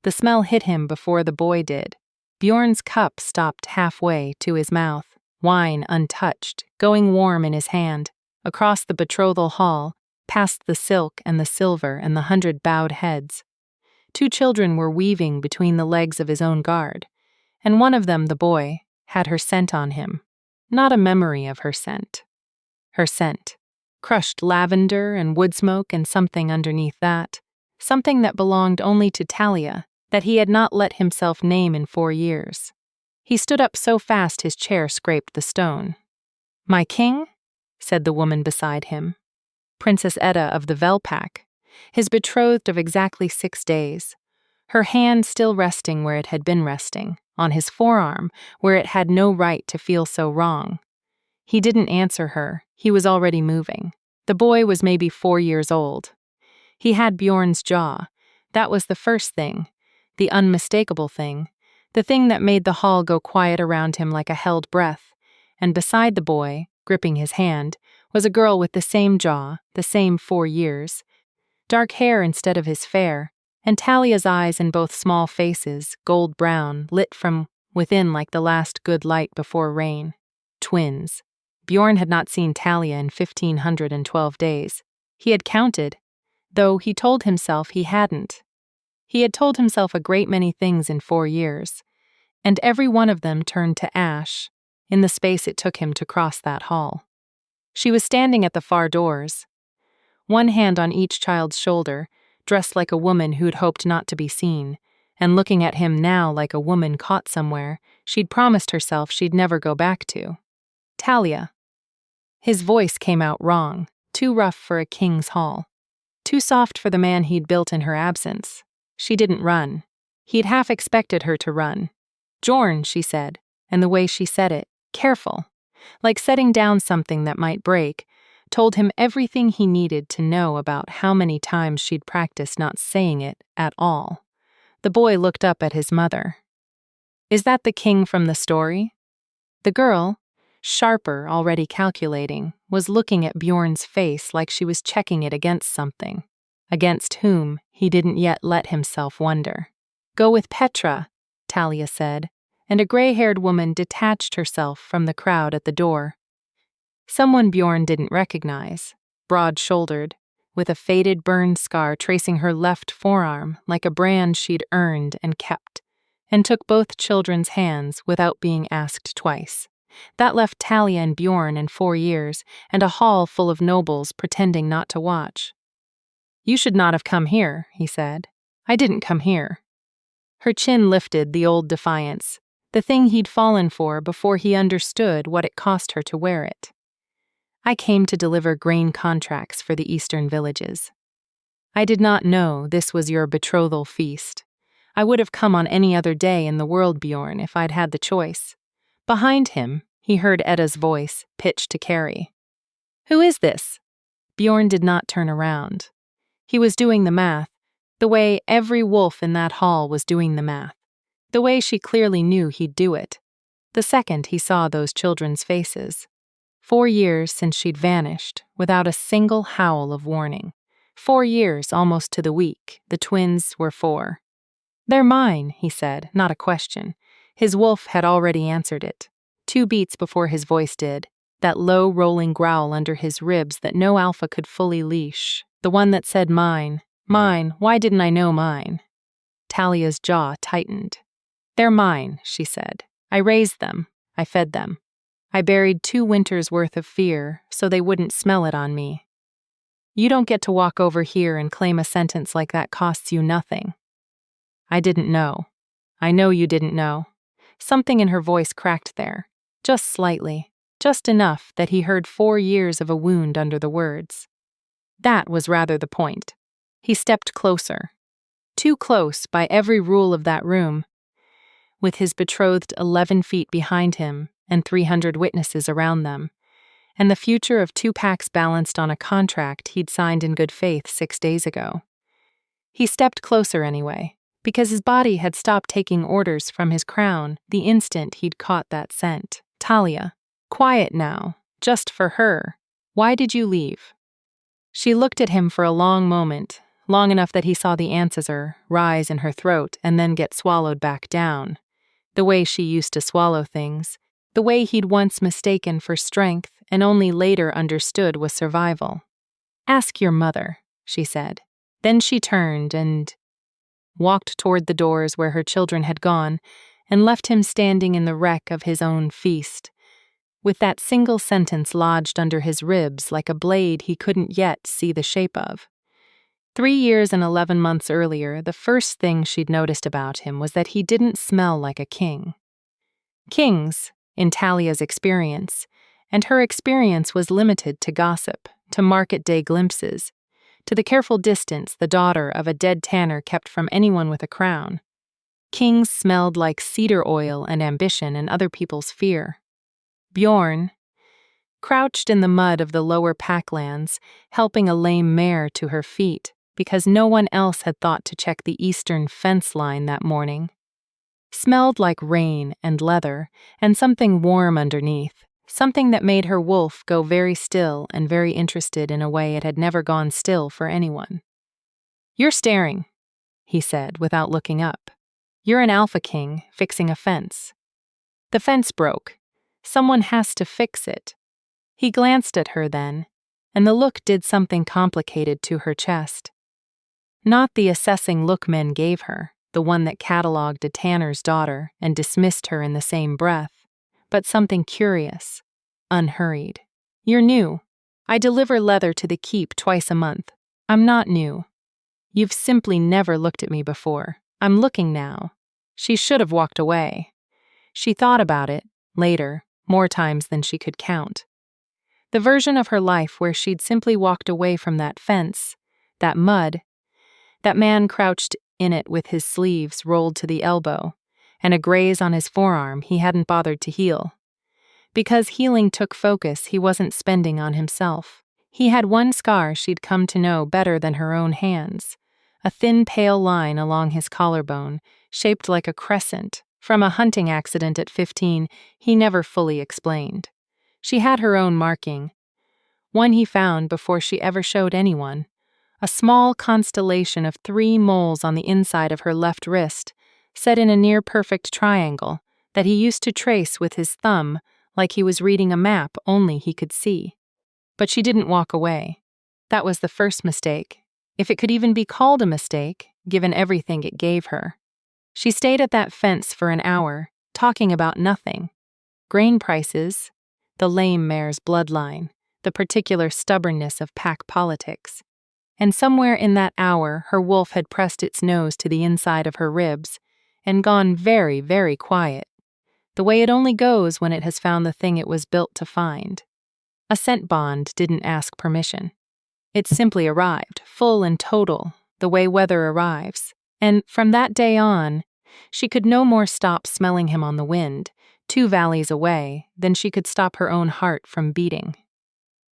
The smell hit him before the boy did. Bjorn's cup stopped halfway to his mouth, wine untouched, going warm in his hand. Across the betrothal hall, past the silk and the silver and the 100 bowed heads. 2 children were weaving between the legs of his own guard, and one of them, the boy, had her scent on him. Not a memory of her scent. Her scent. Crushed lavender and wood smoke and something underneath that. Something that belonged only to Talia, that he had not let himself name in 4 years. He stood up so fast his chair scraped the stone. "My king?" said the woman beside him. Princess Edda of the Velpak, his betrothed of exactly 6 days. Her hand still resting where it had been resting, on his forearm, where it had no right to feel so wrong. He didn't answer her, he was already moving. The boy was maybe 4 years old. He had Bjorn's jaw. That was the first thing, the unmistakable thing, the thing that made the hall go quiet around him like a held breath. And beside the boy, gripping his hand, was a girl with the same jaw, the same 4 years. Dark hair instead of his fair, and Talia's eyes in both small faces, gold brown, lit from within like the last good light before rain. Twins. Bjorn had not seen Talia in 1,512 days. He had counted, though he told himself he hadn't. He had told himself a great many things in 4 years, and every one of them turned to ash in the space it took him to cross that hall. She was standing at the far doors, one hand on each child's shoulder, dressed like a woman who'd hoped not to be seen, and looking at him now like a woman caught somewhere she'd promised herself she'd never go back to. Talia. His voice came out wrong, too rough for a king's hall. Too soft for the man he'd built in her absence. She didn't run. He'd half expected her to run. "Bjorn," she said, and the way she said it, careful, like setting down something that might break, told him everything he needed to know about how many times she'd practiced not saying it at all. The boy looked up at his mother. "Is that the king from the story?" The girl, sharper, already calculating, was looking at Bjorn's face like she was checking it against something. Against whom, he didn't yet let himself wonder. "Go with Petra," Talia said, and a gray-haired woman detached herself from the crowd at the door. Someone Bjorn didn't recognize, broad-shouldered, with a faded burn scar tracing her left forearm like a brand she'd earned and kept, and took both children's hands without being asked twice. That left Talia and Bjorn in 4 years, and a hall full of nobles pretending not to watch. "You should not have come here," he said. "I didn't come here." Her chin lifted, the old defiance, the thing he'd fallen for before he understood what it cost her to wear it. "I came to deliver grain contracts for the eastern villages. I did not know this was your betrothal feast. I would have come on any other day in the world, Bjorn, if I'd had the choice." Behind him, he heard Edda's voice, pitched to Carrie. "Who is this?" Bjorn did not turn around. He was doing the math, the way every wolf in that hall was doing the math, the way she clearly knew he'd do it, the second he saw those children's faces. 4 years since she'd vanished, without a single howl of warning. 4 years almost to the week, the twins were 4. "They're mine," he said, not a question. His wolf had already answered it. 2 beats before his voice did, that low rolling growl under his ribs that no alpha could fully leash, the one that said mine, mine, why didn't I know mine? Talia's jaw tightened. "They're mine," she said. "I raised them. I fed them. I buried 2 winters' worth of fear so they wouldn't smell it on me. You don't get to walk over here and claim a sentence like that costs you nothing." "I didn't know. I know you didn't know." Something in her voice cracked there, just slightly, just enough that he heard 4 years of a wound under the words. That was rather the point. He stepped closer. Too close by every rule of that room, with his betrothed 11 feet behind him and 300 witnesses around them, and the future of 2 packs balanced on a contract he'd signed in good faith 6 days ago. He stepped closer anyway, because his body had stopped taking orders from his crown the instant he'd caught that scent. "Talia, quiet now, just for her. Why did you leave?" She looked at him for a long moment, long enough that he saw the answer rise in her throat and then get swallowed back down. The way she used to swallow things, the way he'd once mistaken for strength and only later understood was survival. "Ask your mother," she said. Then she turned and walked toward the doors where her children had gone and left him standing in the wreck of his own feast, with that single sentence lodged under his ribs like a blade he couldn't yet see the shape of. 3 years and 11 months earlier, the first thing she'd noticed about him was that he didn't smell like a king. Kings, in Talia's experience, and her experience was limited to gossip, to market day glimpses, to the careful distance the daughter of a dead tanner kept from anyone with a crown. Kings smelled like cedar oil and ambition and other people's fear. Bjorn, crouched in the mud of the lower packlands, helping a lame mare to her feet, because no one else had thought to check the eastern fence line that morning, smelled like rain and leather and something warm underneath, something that made her wolf go very still and very interested in a way it had never gone still for anyone. "You're staring," he said without looking up. "You're an alpha king fixing a fence. The fence broke. Someone has to fix it." He glanced at her then, and the look did something complicated to her chest. Not the assessing look men gave her, the one that catalogued a tanner's daughter and dismissed her in the same breath, but something curious, unhurried. "You're new. I deliver leather to the keep twice a month. I'm not new. You've simply never looked at me before. I'm looking now." She should have walked away. She thought about it, later, more times than she could count. The version of her life where she'd simply walked away from that fence, that mud, that man crouched in it with his sleeves rolled to the elbow, and a graze on his forearm he hadn't bothered to heal. Because healing took focus he wasn't spending on himself. He had one scar she'd come to know better than her own hands, a thin pale line along his collarbone, shaped like a crescent, from a hunting accident at 15 he never fully explained. She had her own marking, one he found before she ever showed anyone, a small constellation of 3 moles on the inside of her left wrist, set in a near-perfect triangle that he used to trace with his thumb like he was reading a map only he could see. But she didn't walk away. That was the first mistake, if it could even be called a mistake, given everything it gave her. She stayed at that fence for an hour, talking about nothing. Grain prices, the lame mare's bloodline, the particular stubbornness of pack politics. And somewhere in that hour her wolf had pressed its nose to the inside of her ribs and gone very, very quiet, the way it only goes when it has found the thing it was built to find. A scent bond didn't ask permission. It simply arrived, full and total, the way weather arrives. And from that day on, she could no more stop smelling him on the wind, 2 valleys away, than she could stop her own heart from beating.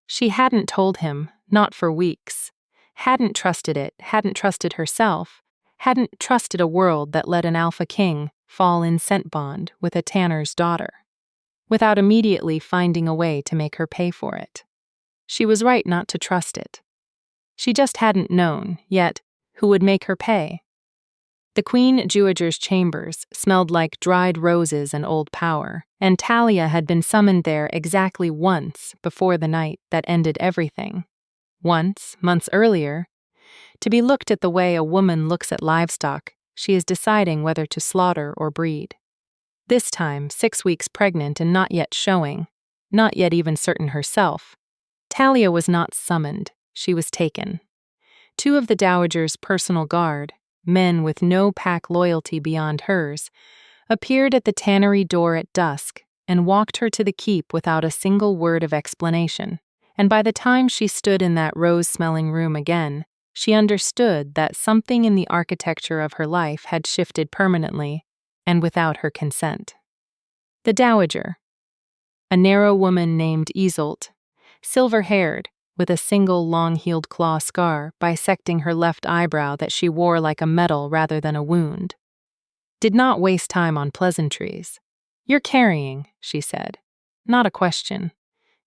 She hadn't told him, not for weeks. Hadn't trusted it, hadn't trusted herself, hadn't trusted a world that let an alpha king fall in scent bond with a tanner's daughter, without immediately finding a way to make her pay for it. She was right not to trust it. She just hadn't known, yet, who would make her pay. The Queen Dowager's chambers smelled like dried roses and old power, and Talia had been summoned there exactly once before the night that ended everything. Once, months earlier, to be looked at the way a woman looks at livestock she is deciding whether to slaughter or breed. This time, 6 weeks pregnant and not yet showing, not yet even certain herself, Talia was not summoned, she was taken. 2 of the Dowager's personal guard, men with no pack loyalty beyond hers, appeared at the tannery door at dusk and walked her to the keep without a single word of explanation. And by the time she stood in that rose-smelling room again, she understood that something in the architecture of her life had shifted permanently, and without her consent. The Dowager, a narrow woman named Iseult, silver-haired, with a single long-heeled claw scar bisecting her left eyebrow that she wore like a medal rather than a wound, did not waste time on pleasantries. "You're carrying," she said. Not a question.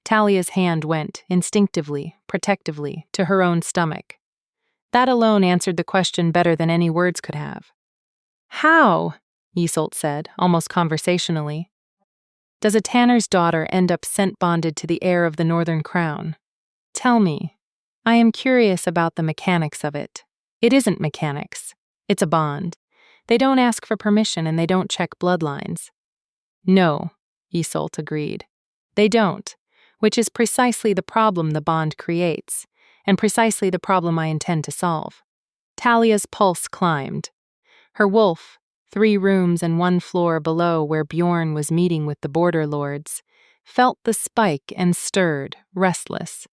Talia's hand went, instinctively, protectively, to her own stomach. That alone answered the question better than any words could have. How, Isolde said, almost conversationally, does a tanner's daughter end up scent bonded to the heir of the Northern Crown? Tell me. I am curious about the mechanics of it. It isn't mechanics. It's a bond. They don't ask for permission and they don't check bloodlines. No, Isolde agreed. They don't, which is precisely the problem the bond creates, and precisely the problem I intend to solve. Talia's pulse climbed. Her wolf, 3 rooms and 1 floor below where Bjorn was meeting with the border lords, felt the spike and stirred, restless,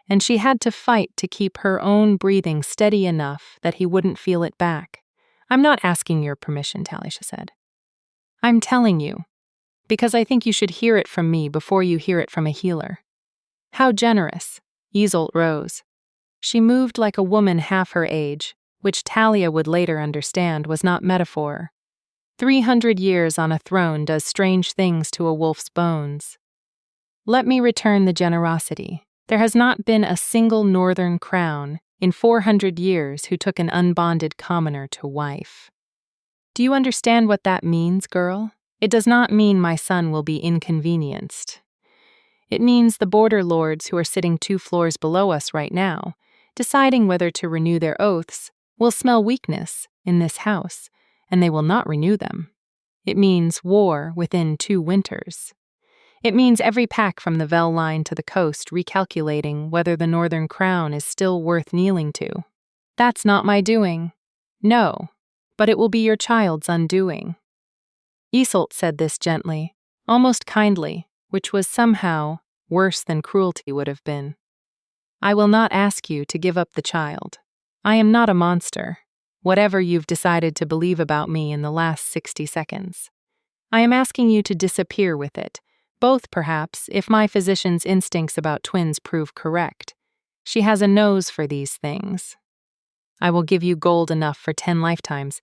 and she had to fight to keep her own breathing steady enough that he wouldn't feel it back. I'm not asking your permission, Talia said. I'm telling you, because I think you should hear it from me before you hear it from a healer. How generous. Isolde rose. She moved like a woman half her age, which Talia would later understand was not metaphor. 300 years on a throne does strange things to a wolf's bones. Let me return the generosity. There has not been a single Northern Crown in 400 years who took an unbonded commoner to wife. Do you understand what that means, girl? It does not mean my son will be inconvenienced. It means the border lords who are sitting 2 floors below us right now, deciding whether to renew their oaths, will smell weakness in this house, and they will not renew them. It means war within 2 winters. It means every pack from the Vel line to the coast recalculating whether the Northern Crown is still worth kneeling to. That's not my doing. No, but it will be your child's undoing. Isolde said this gently, almost kindly, which was somehow worse than cruelty would have been. I will not ask you to give up the child. I am not a monster, whatever you've decided to believe about me in the last 60 seconds. I am asking you to disappear with it, both perhaps if my physician's instincts about twins prove correct. She has a nose for these things. I will give you gold enough for 10 lifetimes,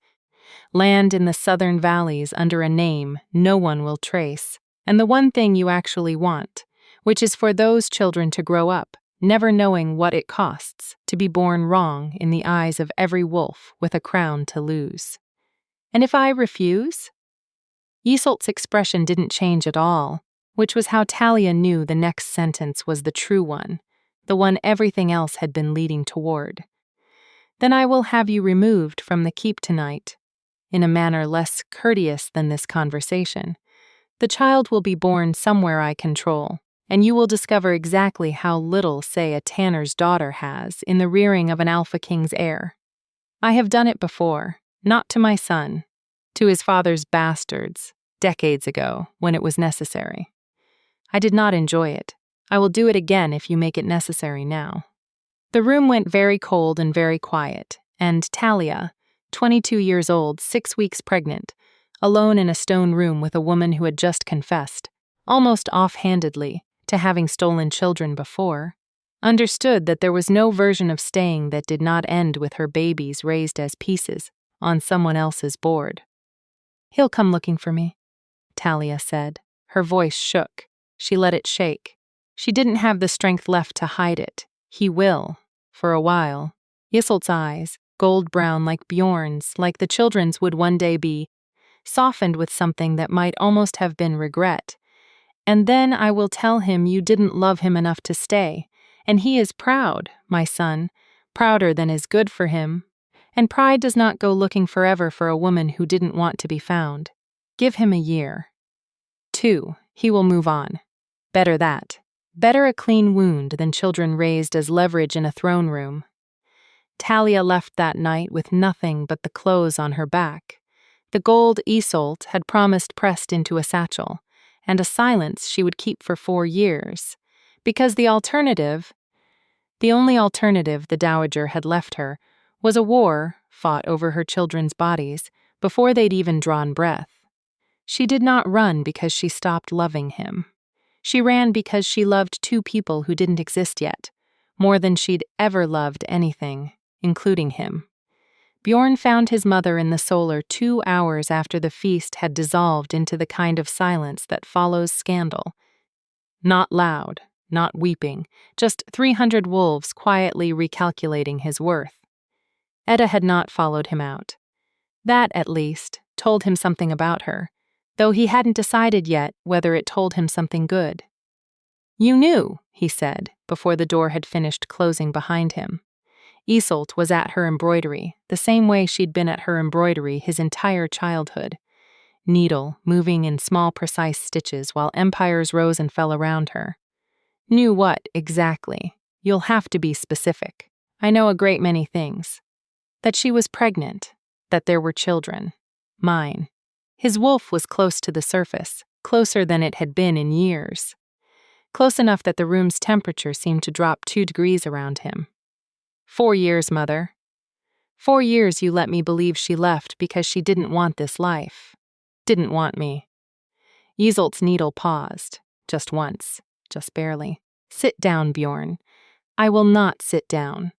land in the southern valleys under a name no one will trace, and the one thing you actually want, which is for those children to grow up, never knowing what it costs to be born wrong in the eyes of every wolf with a crown to lose. And if I refuse? Isolde's expression didn't change at all, which was how Talia knew the next sentence was the true one, the one everything else had been leading toward. Then I will have you removed from the keep tonight, in a manner less courteous than this conversation. The child will be born somewhere I control, and you will discover exactly how little say a tanner's daughter has in the rearing of an alpha king's heir. I have done it before, not to my son, to his father's bastards, decades ago, when it was necessary. I did not enjoy it. I will do it again if you make it necessary now. The room went very cold and very quiet, and Talia, 22 years old, 6 weeks pregnant, alone in a stone room with a woman who had just confessed, almost offhandedly, to having stolen children before, understood that there was no version of staying that did not end with her babies raised as pieces on someone else's board. He'll come looking for me, Talia said. Her voice shook. She let it shake. She didn't have the strength left to hide it. He will, for a while. Isolde's eyes, gold brown like Bjorn's, like the children's would one day be, softened with something that might almost have been regret. And then I will tell him you didn't love him enough to stay, and he is proud, my son, prouder than is good for him. And pride does not go looking forever for a woman who didn't want to be found. Give him a year. 2, he will move on. Better that. Better a clean wound than children raised as leverage in a throne room. Talia left that night with nothing but the clothes on her back. The gold Isolde had promised pressed into a satchel, and a silence she would keep for 4 years, because the only alternative the dowager had left her, was a war fought over her children's bodies before they'd even drawn breath. She did not run because she stopped loving him. She ran because she loved 2 people who didn't exist yet, more than she'd ever loved anything, including him. Bjorn found his mother in the solar 2 hours after the feast had dissolved into the kind of silence that follows scandal. Not loud, not weeping, just 300 wolves quietly recalculating his worth. Etta had not followed him out. That, at least, told him something about her, though he hadn't decided yet whether it told him something good. "You knew," he said, before the door had finished closing behind him. Iseult was at her embroidery, the same way she'd been at her embroidery his entire childhood. Needle moving in small precise stitches while empires rose and fell around her. Knew what, exactly? You'll have to be specific. I know a great many things. That she was pregnant. That there were children. Mine. His wolf was close to the surface, closer than it had been in years. Close enough that the room's temperature seemed to drop 2 degrees around him. 4 years, Mother. 4 years you let me believe she left because she didn't want this life. Didn't want me. Iseult's needle paused. Just once. Just barely. Sit down, Bjorn. I will not sit down.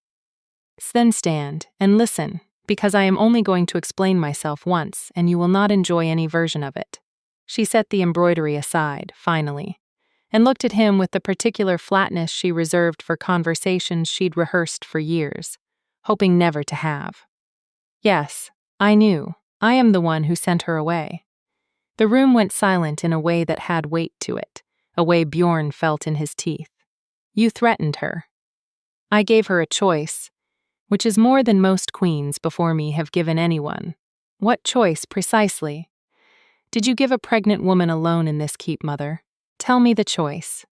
Then stand and listen, because I am only going to explain myself once and you will not enjoy any version of it. She set the embroidery aside, finally, and looked at him with the particular flatness she reserved for conversations she'd rehearsed for years, hoping never to have. Yes, I knew. I am the one who sent her away. The room went silent in a way that had weight to it, a way Bjorn felt in his teeth. You threatened her. I gave her a choice, which is more than most queens before me have given anyone. What choice, precisely? Did you give a pregnant woman alone in this keep, Mother? Tell me the choice.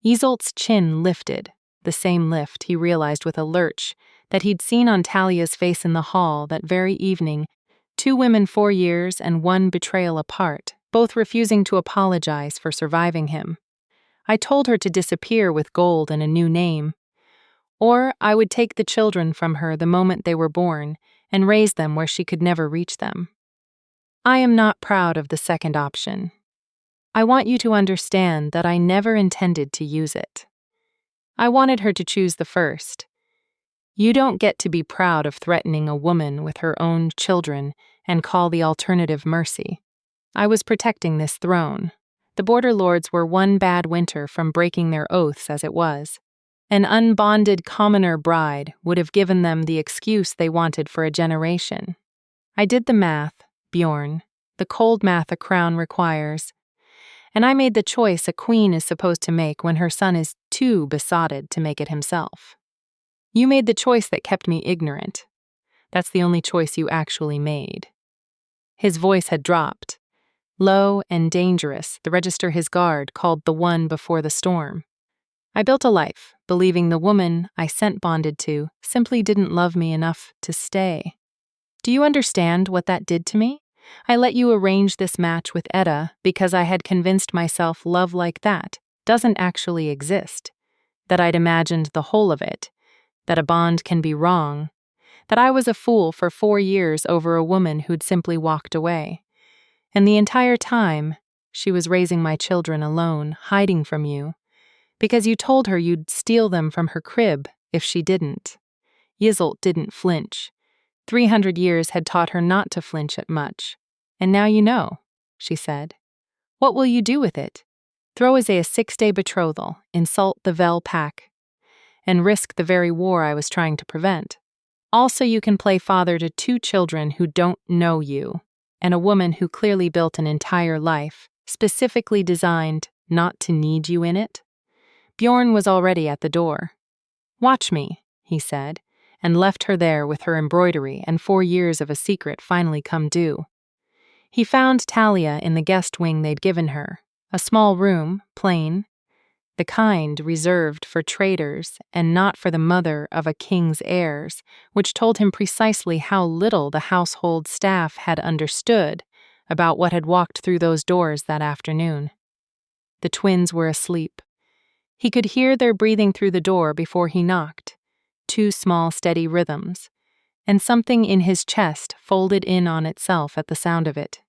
Iseult's chin lifted, the same lift, he realized with a lurch, that he'd seen on Talia's face in the hall that very evening, 2 women 4 years and 1 betrayal apart, both refusing to apologize for surviving him. I told her to disappear with gold and a new name, or I would take the children from her the moment they were born and raise them where she could never reach them. I am not proud of the second option. I want you to understand that I never intended to use it. I wanted her to choose the first. You don't get to be proud of threatening a woman with her own children and call the alternative mercy. I was protecting this throne. The border lords were one bad winter from breaking their oaths as it was. An unbonded commoner bride would have given them the excuse they wanted for a generation. I did the math, Bjorn, the cold math a crown requires, and I made the choice a queen is supposed to make when her son is too besotted to make it himself. You made the choice that kept me ignorant. That's the only choice you actually made. His voice had dropped. Low and dangerous, the register his guard called the one before the storm. I built a life, believing the woman I sent bonded to simply didn't love me enough to stay. Do you understand what that did to me? I let you arrange this match with Etta because I had convinced myself love like that doesn't actually exist, that I'd imagined the whole of it, that a bond can be wrong, that I was a fool for 4 years over a woman who'd simply walked away. And the entire time, she was raising my children alone, hiding from you, because you told her you'd steal them from her crib if she didn't. Iseult didn't flinch. 300 years had taught her not to flinch at much. And now you know, she said. What will you do with it? Throw away a 6-day betrothal, insult the Vel pack, and risk the very war I was trying to prevent. Also, you can play father to 2 children who don't know you, and a woman who clearly built an entire life, specifically designed not to need you in it. Bjorn was already at the door. Watch me, he said, and left her there with her embroidery and 4 years of a secret finally come due. He found Talia in the guest wing they'd given her, a small room, plain, the kind reserved for traitors and not for the mother of a king's heirs, which told him precisely how little the household staff had understood about what had walked through those doors that afternoon. The twins were asleep. He could hear their breathing through the door before he knocked, 2 small steady rhythms, and something in his chest folded in on itself at the sound of it.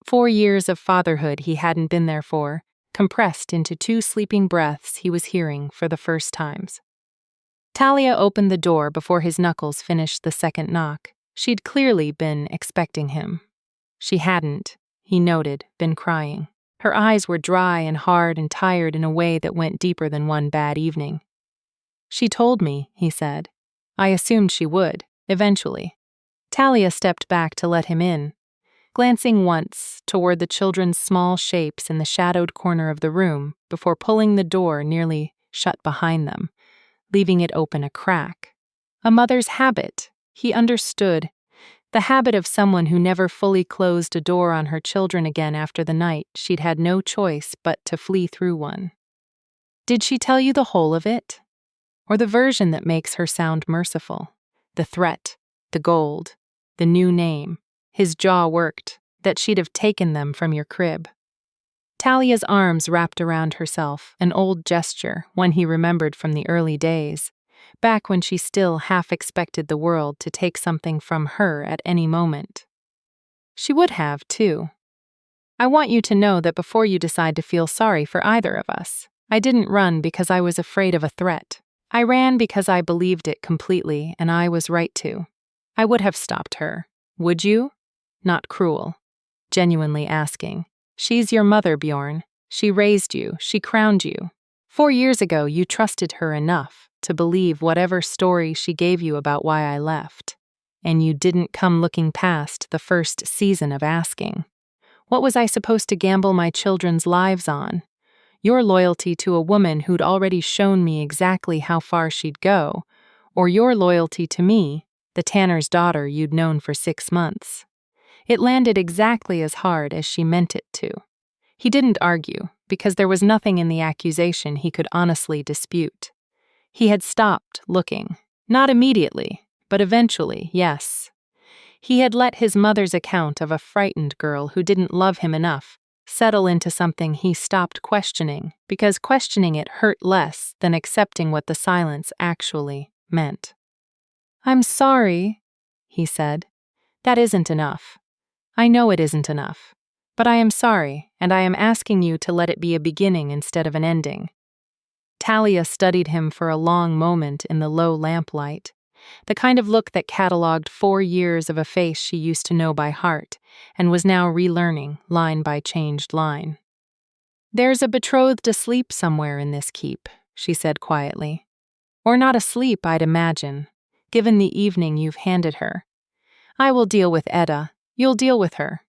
4 years of fatherhood he hadn't been there for, compressed into 2 sleeping breaths he was hearing for the first times. Talia opened the door before his knuckles finished the second knock. She'd clearly been expecting him. She hadn't, he noted, been crying. Her eyes were dry and hard and tired in a way that went deeper than one bad evening. She told me, he said. I assumed she would. Eventually, Talia stepped back to let him in, glancing once toward the children's small shapes in the shadowed corner of the room before pulling the door nearly shut behind them, leaving it open a crack. A mother's habit, he understood. The habit of someone who never fully closed a door on her children again after the night she'd had no choice but to flee through one. Did she tell you the whole of it? Or the version that makes her sound merciful? The threat, the gold, the new name. His jaw worked, that she'd have taken them from your crib. Talia's arms wrapped around herself, an old gesture, one he remembered from the early days, back when she still half expected the world to take something from her at any moment. She would have, too. I want you to know that before you decide to feel sorry for either of us, I didn't run because I was afraid of a threat. I ran because I believed it completely, and I was right to. I would have stopped her. Would you? Not cruel. Genuinely asking. She's your mother, Bjorn. She raised you. She crowned you. 4 years ago, you trusted her enough to believe whatever story she gave you about why I left. And you didn't come looking past the first season of asking. What was I supposed to gamble my children's lives on? Your loyalty to a woman who'd already shown me exactly how far she'd go, or your loyalty to me, the tanner's daughter you'd known for 6 months. It landed exactly as hard as she meant it to. He didn't argue, because there was nothing in the accusation he could honestly dispute. He had stopped looking. Not immediately, but eventually, yes. He had let his mother's account of a frightened girl who didn't love him enough settle into something he stopped questioning, because questioning it hurt less than accepting what the silence actually meant. "I'm sorry," he said. "That isn't enough. I know it isn't enough. But I am sorry, and I am asking you to let it be a beginning instead of an ending." Talia studied him for a long moment in the low lamplight, the kind of look that catalogued 4 years of a face she used to know by heart and was now relearning line by changed line. "There's a betrothed asleep somewhere in this keep," she said quietly. "Or not asleep, I'd imagine, given the evening you've handed her. I will deal with Edda. You'll deal with her."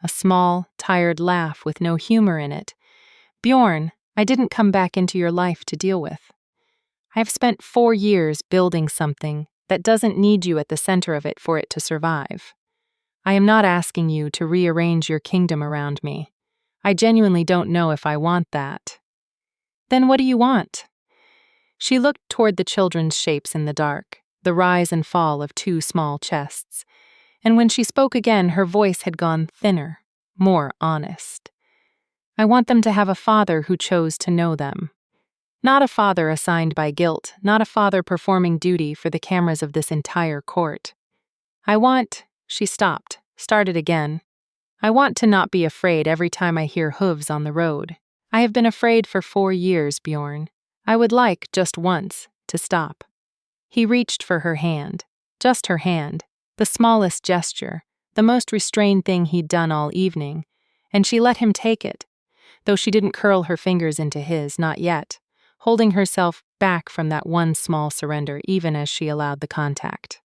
A small, tired laugh with no humor in it. "Bjorn, I didn't come back into your life to deal with. I've spent 4 years building something that doesn't need you at the center of it for it to survive. I am not asking you to rearrange your kingdom around me. I genuinely don't know if I want that." "Then what do you want?" She looked toward the children's shapes in the dark, the rise and fall of 2 small chests. And when she spoke again, her voice had gone thinner, more honest. "I want them to have a father who chose to know them. Not a father assigned by guilt, not a father performing duty for the cameras of this entire court. I want," she stopped, started again. "I want to not be afraid every time I hear hooves on the road. I have been afraid for 4 years, Bjorn. I would like, just once, to stop." He reached for her hand, just her hand, the smallest gesture, the most restrained thing he'd done all evening, and she let him take it, though she didn't curl her fingers into his, not yet, holding herself back from that one small surrender even as she allowed the contact.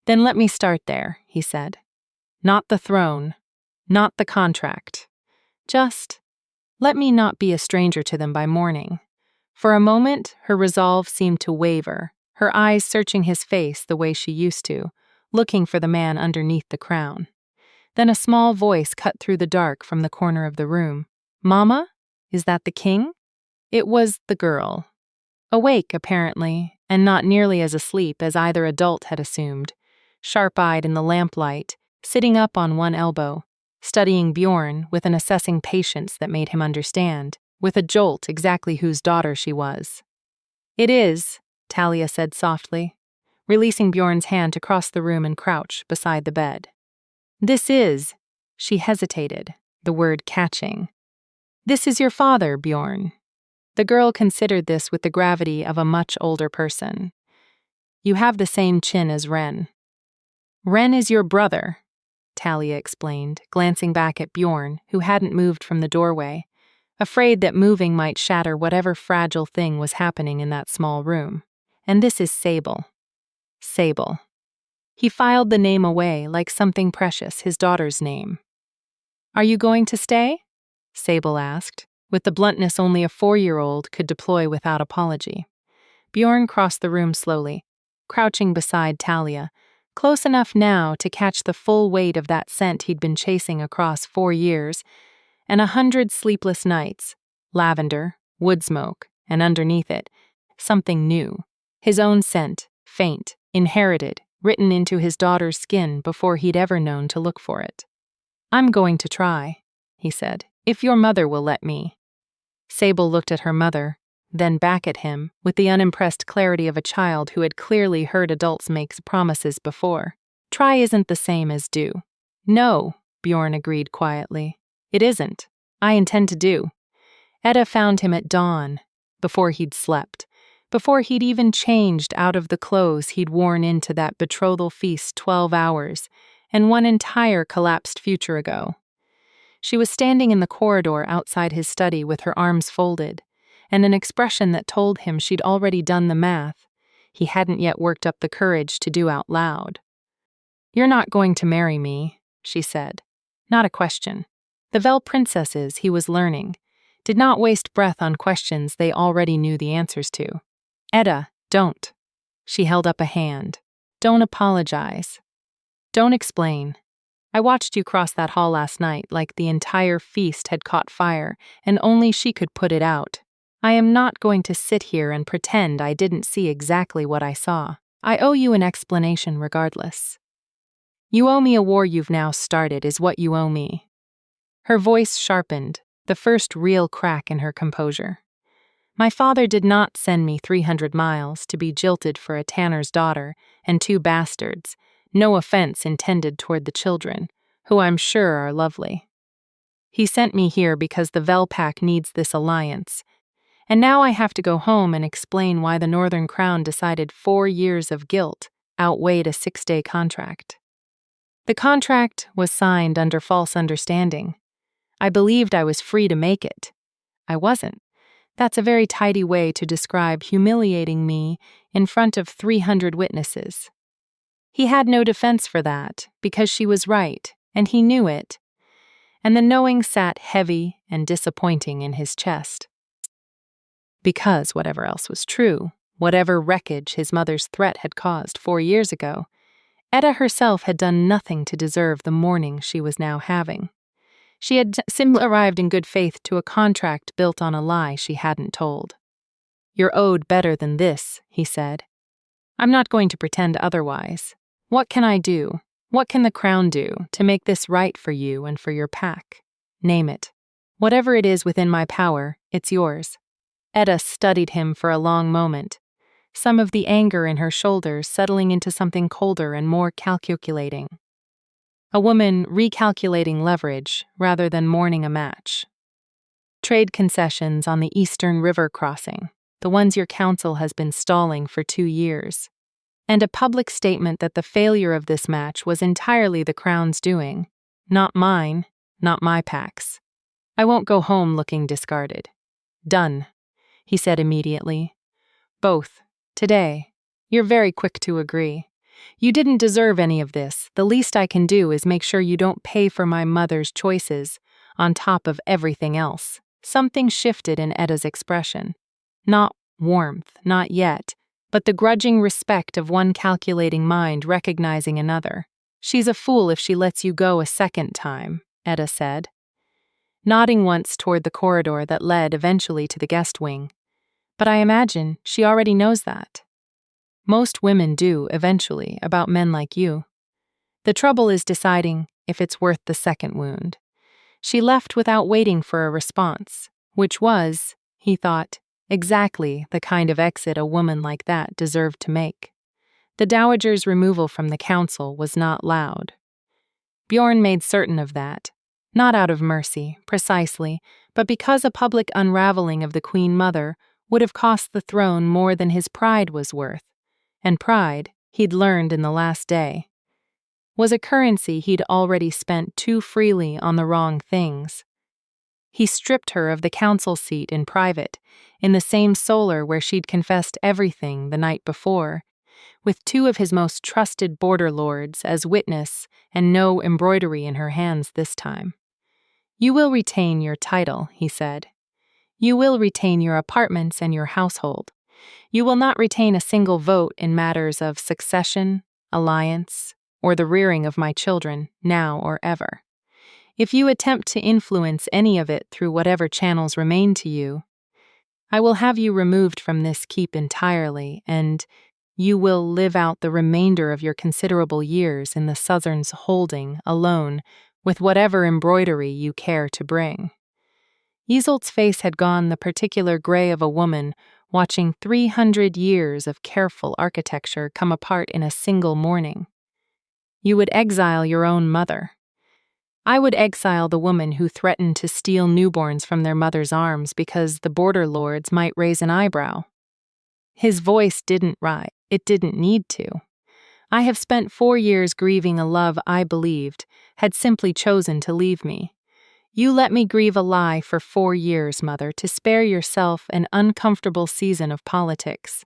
"Then let me start there," he said. "Not the throne, not the contract. Just let me not be a stranger to them by morning." For a moment, her resolve seemed to waver, her eyes searching his face the way she used to, looking for the man underneath the crown. Then a small voice cut through the dark from the corner of the room. "Mama? Is that the king?" It was the girl. Awake, apparently, and not nearly as asleep as either adult had assumed, sharp-eyed in the lamplight, sitting up on one elbow, studying Bjorn with an assessing patience that made him understand, with a jolt, exactly whose daughter she was. "It is," Talia said softly, releasing Bjorn's hand to cross the room and crouch beside the bed. "This is," she hesitated, the word catching. "This is your father, Bjorn." The girl considered this with the gravity of a much older person. "You have the same chin as Ren." "Ren is your brother," Talia explained, glancing back at Bjorn, who hadn't moved from the doorway, afraid that moving might shatter whatever fragile thing was happening in that small room. "And this is Sable." Sable. He filed the name away like something precious, his daughter's name. "Are you going to stay?" Sable asked, with the bluntness only a 4-year-old could deploy without apology. Bjorn crossed the room slowly, crouching beside Talia, close enough now to catch the full weight of that scent he'd been chasing across 4 years, and 100 sleepless nights, lavender, wood smoke, and underneath it, something new. His own scent, faint, inherited, written into his daughter's skin before he'd ever known to look for it. "I'm going to try," he said, "if your mother will let me." Sable looked at her mother, then back at him, with the unimpressed clarity of a child who had clearly heard adults make promises before. "Try isn't the same as do." "No," Bjorn agreed quietly. "It isn't. I intend to do." Edda found him at dawn, before he'd slept, before he'd even changed out of the clothes he'd worn into that betrothal feast 12 hours, and one entire collapsed future ago. She was standing in the corridor outside his study with her arms folded, and an expression that told him she'd already done the math he hadn't yet worked up the courage to do out loud. "You're not going to marry me," she said. Not a question. The Vel princesses, he was learning, did not waste breath on questions they already knew the answers to. "Edda, don't." She held up a hand. "Don't apologize. Don't explain. I watched you cross that hall last night like the entire feast had caught fire and only she could put it out. I am not going to sit here and pretend I didn't see exactly what I saw. I owe you an explanation regardless. You owe me a war you've now started is what you owe me." Her voice sharpened, the first real crack in her composure. "My father did not send me 300 miles to be jilted for a tanner's daughter and 2 bastards, no offense intended toward the children, who I'm sure are lovely. He sent me here because the Vel Pack needs this alliance, and now I have to go home and explain why the Northern Crown decided 4 years of guilt outweighed a 6-day contract. The contract was signed under false understanding. I believed I was free to make it. I wasn't. That's a very tidy way to describe humiliating me in front of 300 witnesses. He had no defense for that, because she was right, and he knew it, and the knowing sat heavy and disappointing in his chest. Because whatever else was true, whatever wreckage his mother's threat had caused 4 years ago, Edda herself had done nothing to deserve the mourning she was now having. She had simply arrived in good faith to a contract built on a lie she hadn't told. "You're owed better than this," he said. "I'm not going to pretend otherwise. What can I do? What can the Crown do to make this right for you and for your pack? Name it. Whatever it is within my power, it's yours." Edda studied him for a long moment, some of the anger in her shoulders settling into something colder and more calculating. A woman recalculating leverage rather than mourning a match. "Trade concessions on the Eastern River crossing, the ones your council has been stalling for 2 years. And a public statement that the failure of this match was entirely the Crown's doing, not mine, not my pack's. I won't go home looking discarded. Done," he said immediately. "Both. Today. You're very quick to agree. You didn't deserve any of this. The least I can do is make sure you don't pay for my mother's choices, on top of everything else." Something shifted in Edda's expression. Not warmth, not yet, but the grudging respect of one calculating mind recognizing another. "She's a fool if she lets you go a second time," Edda said, nodding once toward the corridor that led eventually to the guest wing. "But I imagine she already knows that. Most women do, eventually, about men like you. The trouble is deciding if it's worth the second wound." She left without waiting for a response, which was, he thought, exactly the kind of exit a woman like that deserved to make. The dowager's removal from the council was not loud. Bjorn made certain of that, not out of mercy, precisely, but because a public unraveling of the Queen Mother would have cost the throne more than his pride was worth, and pride, he'd learned in the last day, was a currency he'd already spent too freely on the wrong things. He stripped her of the council seat in private, in the same solar where she'd confessed everything the night before, with two of his most trusted border lords as witness and no embroidery in her hands this time. "You will retain your title," he said. "You will retain your apartments and your household. You will not retain a single vote in matters of succession, alliance, or the rearing of my children, now or ever. If you attempt to influence any of it through whatever channels remain to you, I will have you removed from this keep entirely, and you will live out the remainder of your considerable years in the Southern's holding, alone, with whatever embroidery you care to bring." Isolt's face had gone the particular gray of a woman watching 300 years of careful architecture come apart in a single morning. "You would exile your own mother. I would exile the woman who threatened to steal newborns from their mother's arms because the border lords might raise an eyebrow." His voice didn't rise. It didn't need to. "I have spent 4 years grieving a love I believed had simply chosen to leave me. You let me grieve a lie for 4 years, Mother, to spare yourself an uncomfortable season of politics.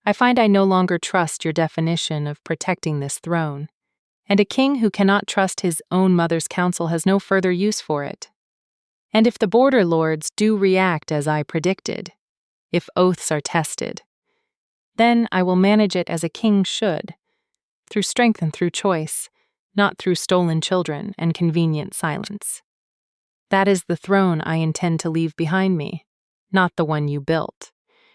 I find I no longer trust your definition of protecting this throne, and a king who cannot trust his own mother's counsel has no further use for it. And if the border lords do react as I predicted, if oaths are tested, then I will manage it as a king should, through strength and through choice, not through stolen children and convenient silence. That is the throne I intend to leave behind me, not the one you built."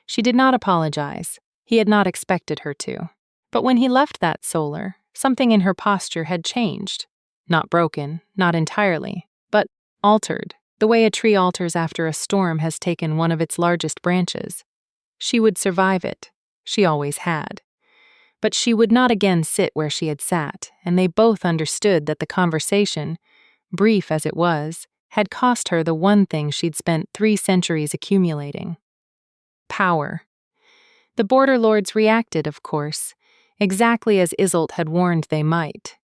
She did not apologize. He had not expected her to. But when he left that solar, something in her posture had changed. Not broken, not entirely, but altered, the way a tree alters after a storm has taken one of its largest branches. She would survive it. She always had. But she would not again sit where she had sat, and they both understood that the conversation, brief as it was, had cost her the one thing she'd spent 3 centuries accumulating: power. The border lords reacted, of course, exactly as Isolt had warned they might.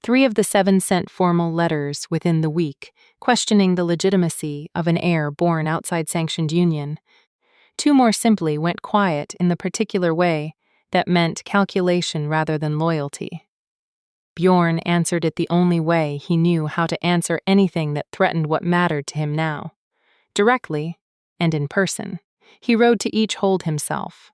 3 of the 7 sent formal letters within the week, questioning the legitimacy of an heir born outside sanctioned union. 2 more simply went quiet in the particular way that meant calculation rather than loyalty. Bjorn answered it the only way he knew how to answer anything that threatened what mattered to him now. Directly, and in person, he rode to each hold himself.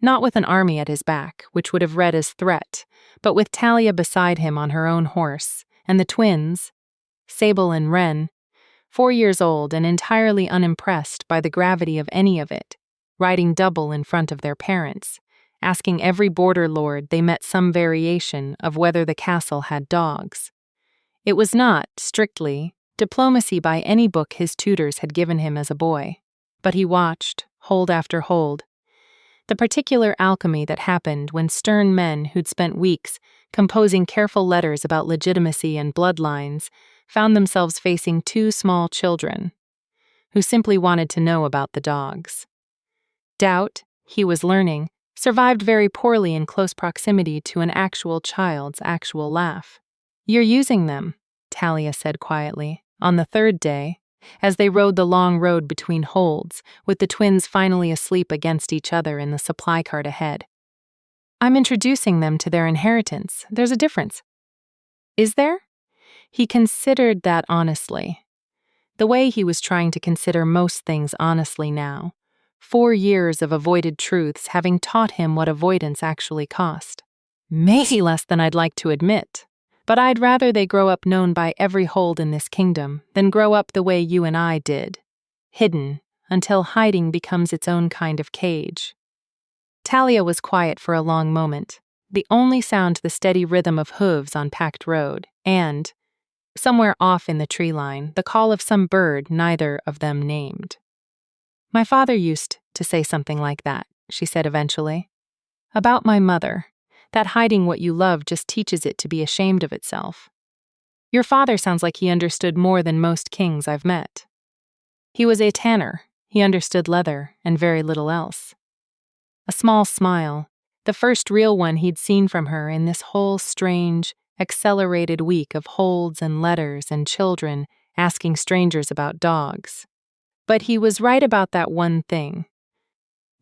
Not with an army at his back, which would have read as threat, but with Talia beside him on her own horse, and the twins, Sable and Wren, 4 years old and entirely unimpressed by the gravity of any of it, riding double in front of their parents, asking every border lord they met some variation of whether the castle had dogs. It was not, strictly, diplomacy by any book his tutors had given him as a boy, but he watched, hold after hold. The particular alchemy that happened when stern men who'd spent weeks composing careful letters about legitimacy and bloodlines found themselves facing 2 small children who simply wanted to know about the dogs. Doubt, he was learning, survived very poorly in close proximity to an actual child's actual laugh. "You're using them," Talia said quietly, on the 3rd day, as they rode the long road between holds, with the twins finally asleep against each other in the supply cart ahead. "I'm introducing them to their inheritance. There's a difference." "Is there?" He considered that honestly. The way he was trying to consider most things honestly now. 4 years of avoided truths having taught him what avoidance actually cost. "Maybe less than I'd like to admit, but I'd rather they grow up known by every hold in this kingdom than grow up the way you and I did, hidden until hiding becomes its own kind of cage." Talia was quiet for a long moment, the only sound the steady rhythm of hooves on packed road, and, somewhere off in the tree line, the call of some bird neither of them named. "My father used to say something like that," she said eventually. "About my mother, that hiding what you love just teaches it to be ashamed of itself. Your father sounds like he understood more than most kings I've met. He was a tanner, he understood leather and very little else." A small smile, the first real one he'd seen from her in this whole strange, accelerated week of holds and letters and children asking strangers about dogs. But he was right about that one thing.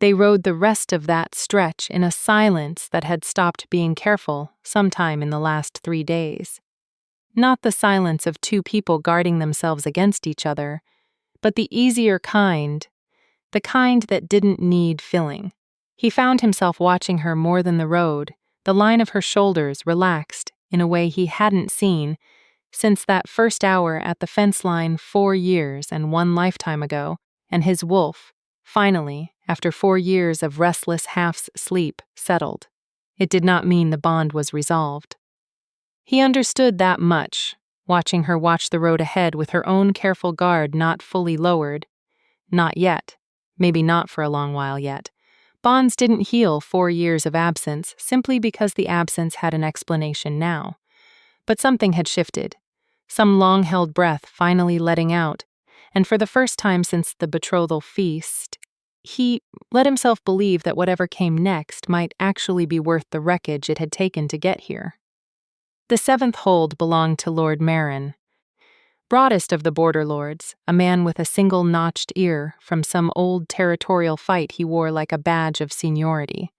They rode the rest of that stretch in a silence that had stopped being careful sometime in the last 3 days. Not the silence of two people guarding themselves against each other, but the easier kind, the kind that didn't need filling. He found himself watching her more than the road, the line of her shoulders relaxed in a way he hadn't seen since that first hour at the fence line 4 years and 1 lifetime ago, and his wolf, finally, after 4 years of restless half sleep, settled. It did not mean the bond was resolved. He understood that much, watching her watch the road ahead with her own careful guard not fully lowered. Not yet. Maybe not for a long while yet. Bonds didn't heal 4 years of absence simply because the absence had an explanation now. But something had shifted. Some long-held breath finally letting out, and for the first time since the betrothal feast, he let himself believe that whatever came next might actually be worth the wreckage it had taken to get here. The 7th hold belonged to Lord Marin, broadest of the border lords, a man with a single notched ear from some old territorial fight he wore like a badge of seniority.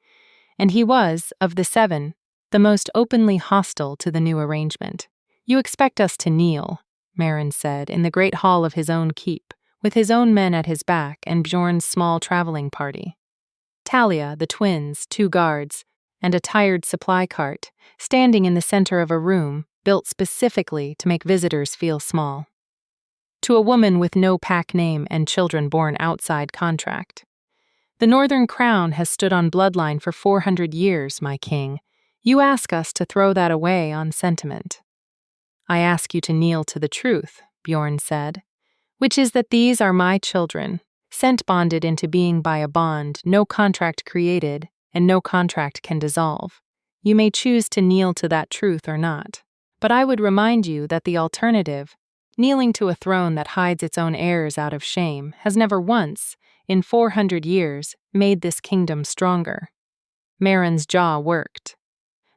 And he was, of the 7, the most openly hostile to the new arrangement. "You expect us to kneel," Marin said, in the great hall of his own keep, with his own men at his back and Bjorn's small traveling party. Talia, the twins, 2 guards, and a tired supply cart, standing in the center of a room built specifically to make visitors feel small. To a woman with no pack name and children born outside contract. "The Northern Crown has stood on bloodline for 400 years, my king. You ask us to throw that away on sentiment." "I ask you to kneel to the truth," Bjorn said, "which is that these are my children, sent bonded into being by a bond no contract created and no contract can dissolve. You may choose to kneel to that truth or not. But I would remind you that the alternative, kneeling to a throne that hides its own heirs out of shame, has never once, in 400 years, made this kingdom stronger." Marin's jaw worked.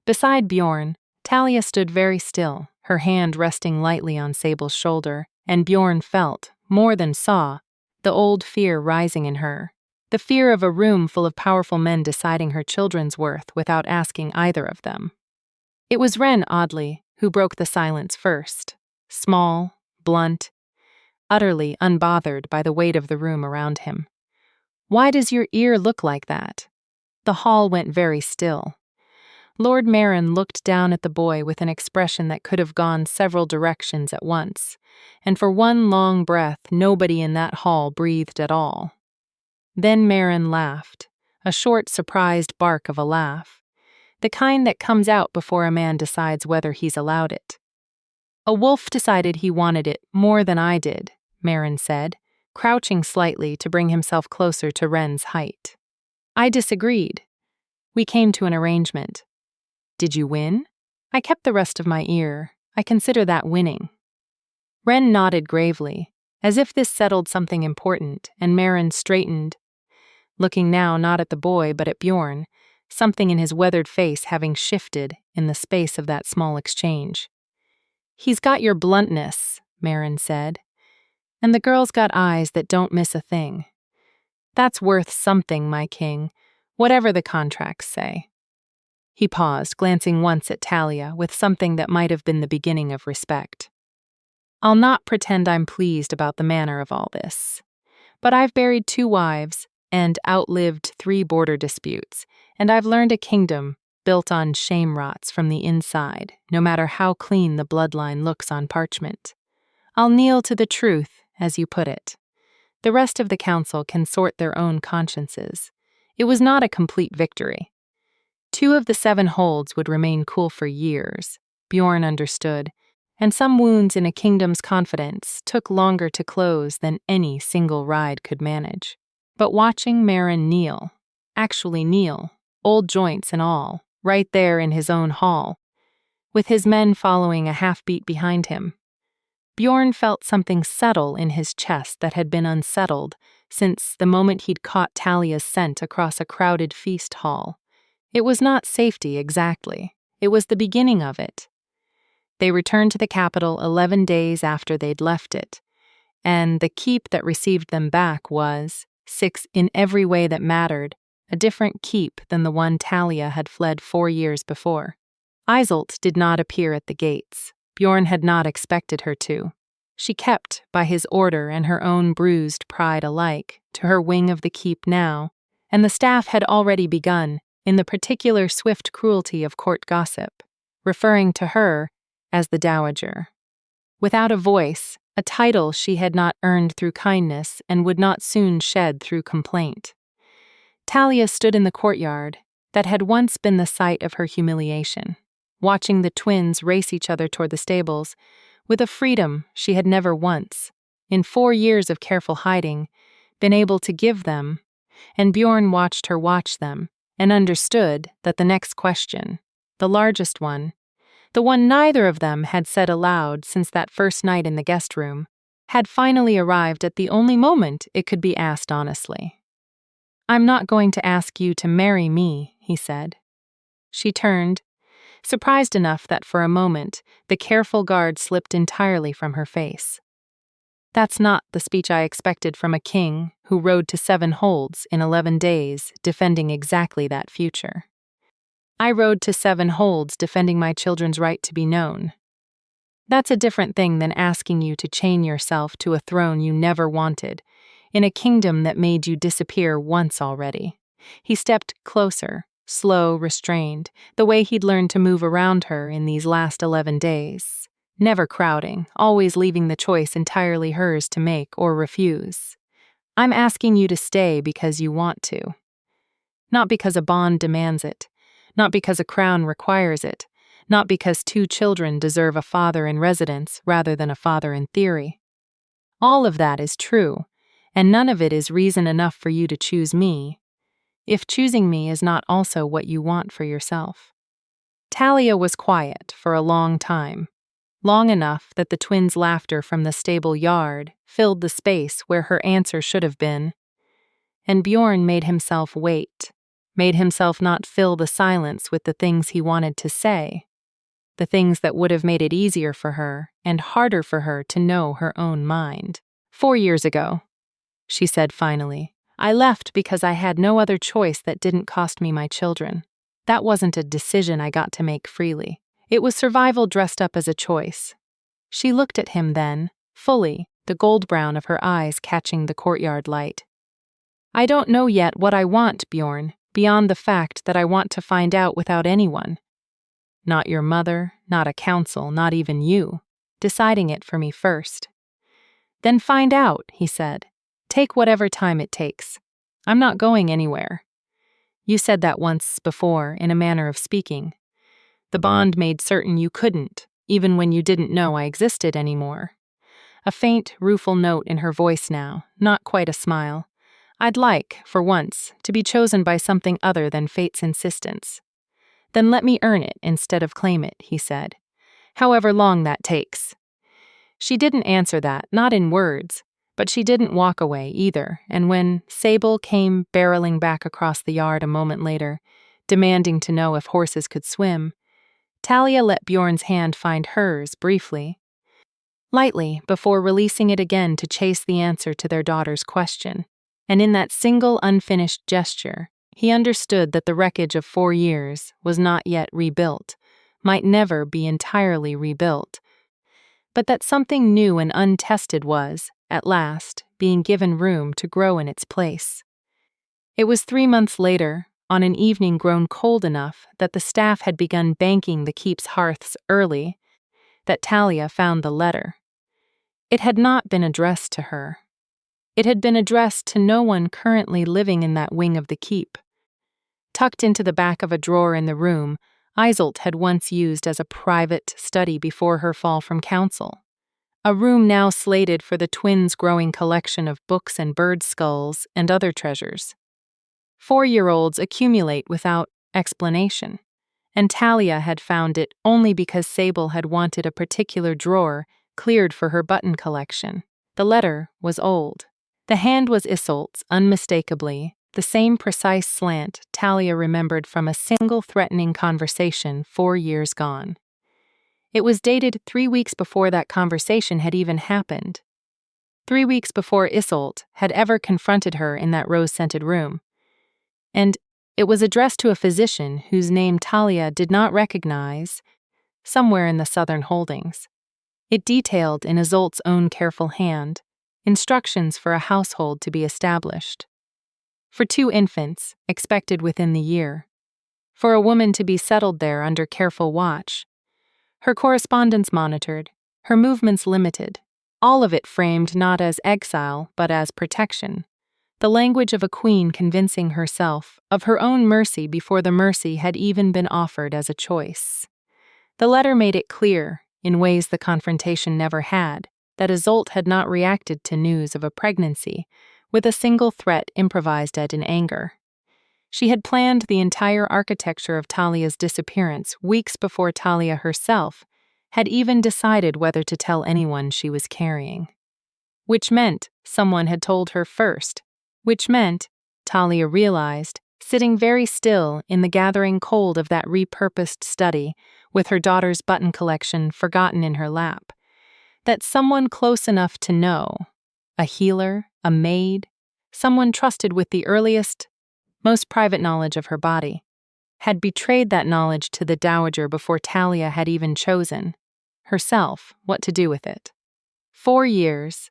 Beside Bjorn, Talia stood very still, her hand resting lightly on Sable's shoulder, and Bjorn felt, more than saw, the old fear rising in her. The fear of a room full of powerful men deciding her children's worth without asking either of them. It was Wren, oddly, who broke the silence first. Small, blunt, utterly unbothered by the weight of the room around him. "Why does your ear look like that?" The hall went very still. Lord Marin looked down at the boy with an expression that could have gone several directions at once, and for one long breath nobody in that hall breathed at all. Then Marin laughed, a short, surprised bark of a laugh, the kind that comes out before a man decides whether he's allowed it. "A wolf decided he wanted it more than I did," Marin said, crouching slightly to bring himself closer to Wren's height. "I disagreed. We came to an arrangement." "Did you win?" "I kept the rest of my ear. I consider that winning." Wren nodded gravely, as if this settled something important, and Marin straightened, looking now not at the boy but at Bjorn, something in his weathered face having shifted in the space of that small exchange. "He's got your bluntness," Marin said, "and the girl's got eyes that don't miss a thing. That's worth something, my king, whatever the contracts say." He paused, glancing once at Talia with something that might have been the beginning of respect. "I'll not pretend I'm pleased about the manner of all this, but I've buried 2 wives and outlived 3 border disputes, and I've learned a kingdom built on shame rots from the inside, no matter how clean the bloodline looks on parchment. I'll kneel to the truth, as you put it. The rest of the council can sort their own consciences. It was not a complete victory. 2 of the 7 holds would remain cool for years, Bjorn understood, and some wounds in a kingdom's confidence took longer to close than any single ride could manage. But watching Marin kneel, actually kneel, old joints and all, right there in his own hall, with his men following a half-beat behind him, Bjorn felt something settle in his chest that had been unsettled since the moment he'd caught Talia's scent across a crowded feast hall. It was not safety exactly. It was the beginning of it. They returned to the capital 11 days after they'd left it, and the keep that received them back was, 6 in every way that mattered, a different keep than the one Talia had fled 4 years before. Iseult did not appear at the gates. Bjorn had not expected her to. She kept, by his order and her own bruised pride alike, to her wing of the keep now, and the staff had already begun, in the particular swift cruelty of court gossip, referring to her as the Dowager. Without a voice, a title she had not earned through kindness and would not soon shed through complaint. Talia stood in the courtyard that had once been the site of her humiliation, watching the twins race each other toward the stables, with a freedom she had never once, in 4 years of careful hiding, been able to give them, and Bjorn watched her watch them, and understood that the next question, the largest one, the one neither of them had said aloud since that first night in the guest room, had finally arrived at the only moment it could be asked honestly. "I'm not going to ask you to marry me," he said. She turned, surprised enough that for a moment the careful guard slipped entirely from her face. "That's not the speech I expected from a king who rode to 7 holds in 11 days defending exactly that future. I rode to 7 holds defending my children's right to be known. That's a different thing than asking you to chain yourself to a throne you never wanted, in a kingdom that made you disappear once already." He stepped closer, slow, restrained, the way he'd learned to move around her in these last 11 days, never crowding, always leaving the choice entirely hers to make or refuse. "I'm asking you to stay because you want to. Not because a bond demands it. Not because a crown requires it. Not because 2 children deserve a father in residence rather than a father in theory. All of that is true, and none of it is reason enough for you to choose me, if choosing me is not also what you want for yourself." Talia was quiet for a long time, long enough that the twins' laughter from the stable yard filled the space where her answer should have been, and Bjorn made himself wait, made himself not fill the silence with the things he wanted to say, the things that would have made it easier for her and harder for her to know her own mind. 4 years ago, she said finally, "I left because I had no other choice that didn't cost me my children. That wasn't a decision I got to make freely. It was survival dressed up as a choice." She looked at him then, fully, the gold brown of her eyes catching the courtyard light. "I don't know yet what I want, Bjorn, beyond the fact that I want to find out without anyone. Not your mother, not a council, not even you, deciding it for me first." "Then find out," he said. "Take whatever time it takes. I'm not going anywhere. You said that once before, in a manner of speaking. The bond made certain you couldn't, even when you didn't know I existed anymore." A faint, rueful note in her voice now, not quite a smile. "I'd like, for once, to be chosen by something other than fate's insistence." "Then let me earn it instead of claim it," he said. "However long that takes." She didn't answer that, not in words, but she didn't walk away either, and when Sable came barreling back across the yard a moment later, demanding to know if horses could swim, Talia let Bjorn's hand find hers briefly, lightly, before releasing it again to chase the answer to their daughter's question, and in that single unfinished gesture, he understood that the wreckage of 4 years was not yet rebuilt, might never be entirely rebuilt, but that something new and untested was, at last, being given room to grow in its place. It was 3 months later, on an evening grown cold enough that the staff had begun banking the keep's hearths early, that Talia found the letter. It had not been addressed to her. It had been addressed to no one currently living in that wing of the keep. Tucked into the back of a drawer in the room Iseult had once used as a private study before her fall from council. A room now slated for the twins' growing collection of books and bird skulls and other treasures. 4-year-olds accumulate without explanation, and Talia had found it only because Sable had wanted a particular drawer cleared for her button collection. The letter was old. The hand was Iseult's, unmistakably, the same precise slant Talia remembered from a single threatening conversation 4 years gone. It was dated 3 weeks before that conversation had even happened. 3 weeks before Isolde had ever confronted her in that rose-scented room. And it was addressed to a physician whose name Talia did not recognize, somewhere in the southern holdings. It detailed in Isolde's own careful hand instructions for a household to be established. For 2 infants, expected within the year. For a woman to be settled there under careful watch. Her correspondence monitored, her movements limited, all of it framed not as exile but as protection. The language of a queen convincing herself of her own mercy before the mercy had even been offered as a choice. The letter made it clear, in ways the confrontation never had, that Isolde had not reacted to news of a pregnancy with a single threat improvised at in anger. She had planned the entire architecture of Talia's disappearance weeks before Talia herself had even decided whether to tell anyone she was carrying. Which meant someone had told her first, which meant, Talia realized, sitting very still in the gathering cold of that repurposed study with her daughter's button collection forgotten in her lap, that someone close enough to know, a healer, a maid, someone trusted with the earliest, most private knowledge of her body, had betrayed that knowledge to the dowager before Talia had even chosen, herself, what to do with it. 4 years,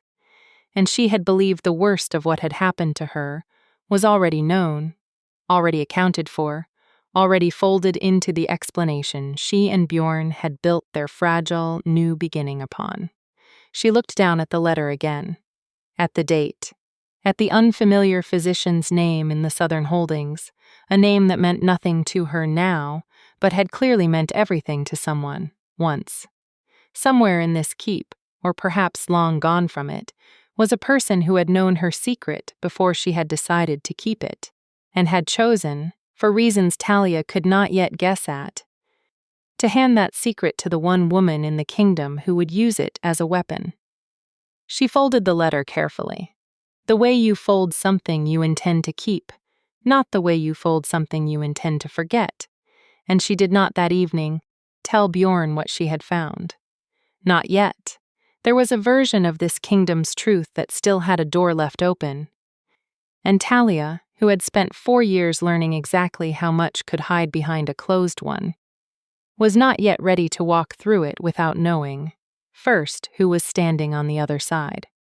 and she had believed the worst of what had happened to her was already known, already accounted for, already folded into the explanation she and Bjorn had built their fragile, new beginning upon. She looked down at the letter again, at the date, at the unfamiliar physician's name in the Southern Holdings, a name that meant nothing to her now, but had clearly meant everything to someone, once. Somewhere in this keep, or perhaps long gone from it, was a person who had known her secret before she had decided to keep it, and had chosen, for reasons Talia could not yet guess at, to hand that secret to the one woman in the kingdom who would use it as a weapon. She folded the letter carefully. The way you fold something you intend to keep, not the way you fold something you intend to forget. And she did not that evening tell Bjorn what she had found. Not yet. There was a version of this kingdom's truth that still had a door left open. And Talia, who had spent 4 years learning exactly how much could hide behind a closed one, was not yet ready to walk through it without knowing, first, who was standing on the other side.